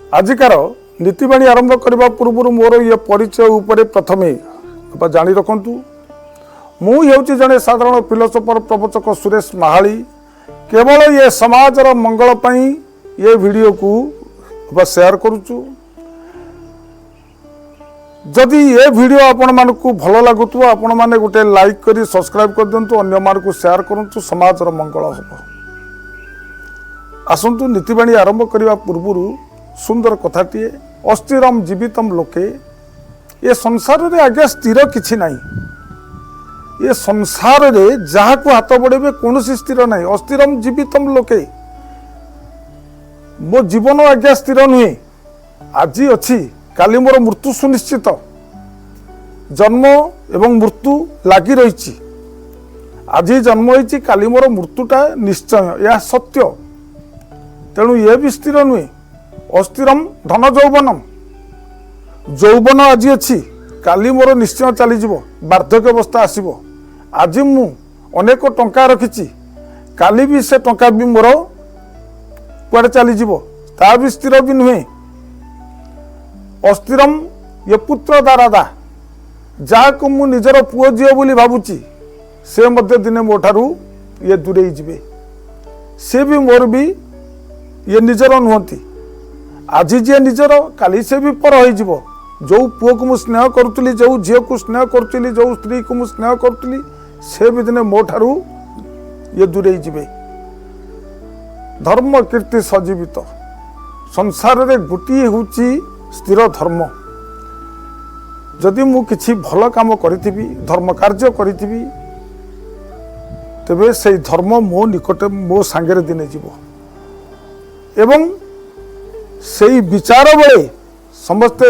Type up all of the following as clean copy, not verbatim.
आजिकार नीतिवाणी आरंभ करने पूर्व मोर ये परिचय उपरे प्रथमे जानी रखु मुझे जड़े साधारण फिलोसोफर प्रवचक सुरेश महाली केवल ये समाजर मंगल पाई ये वीडियो को शेयर करुचु। जदि ये वीडियो आपण मानकु भल लगुव आपण माने गोटे लाइक करी सब्सक्राइब कर दिंतु अन्य मानकु शेयर करंतु समाजर मंगल हम। आसंतु नीतिवाणी आरंभ करने पूर्व सुंदर कथाटीए अस्थिरम जीवितम लोके ये संसार रे आगे स्थिर किछि नहीं। ये संसार रे जहाँ को हाथ बढ़े कौन स्थिर नहीं। अस्थिरम जीवितम लोके मो जीवन आज्ञा स्थिर नुहे। आज अच्छी काली मोर मृत्यु सुनिश्चित। जन्म एवं मृत्यु लगी रही। आज जन्म होती काली मोर मृत्युटा निश्चय यह सत्य। तेणु ये भी स्थिर नुहे। अस्थिरम धन यौवनम यौवन आज अच्छी काली मोर निश्चय चलीज वार्धक्य अवस्था आसब। आज मु अनेक टंका रखी काली भी से टंका भी मोर कुआडे चलीज ता भी स्थिर भी नुहे। अस्थिरम ये पुत्र दारादा जहाँ को मु निजर पुओ झील बोली भावुची से मध्य दिने मो ठारू ये दूरे जीवे। से भी मोर भी ये निजर नुहति। आज जी निजर काली से भी पर हो। जो पुओ को मु स्नेह करुली जो झील को स्नेह करुली जो स्त्री को मु स्नेह करुली से भी दिने मो ठारू ये दूरे जीवे। धर्म कीर्ति सजीवित संसार रे गोटे होची स्थिर धर्म। जदि मु किछि भल काम करिथिबी धर्म कार्य करिथिबी तेबे से धर्म मो निकट मो सांगरे दिने जीव। एवं से विचार बेले समस्ते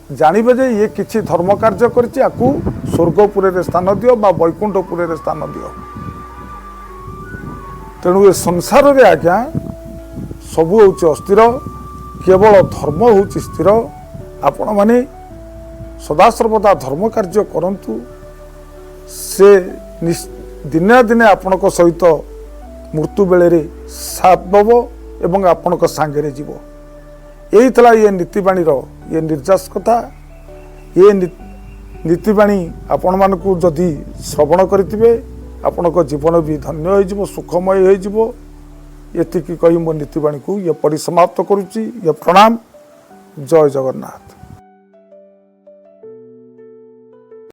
जानवे जे ये किछि धर्म कार्य करिछि आकु स्वर्गपुरे रे स्थान दियो बा वैकुंठपुरे रे स्थान दियो। तेणु ये संसार रे आज्ञा सबू होछि अस्थिर केवल धर्म होछि स्थिर। आपण माने सदा सर्वदा धर्म कार्य करंतु से दिने दिने आपणक सहित मृत्यु बेले रे साथ दब एवं आपणक सांगरे जीव। यही थला ये नीतिवाणी ये निर्जास कथा। ये नीतिवाणी आपण मानकु जदि श्रवण करिथिबे आपणक जीवन भी धन्य हो जिवो सुखमय हो जिवो। एतिकी कही मो नीतिवाणी को ये परिसमाप्त करुच्ची। ये प्रणाम। जय जगन्नाथ।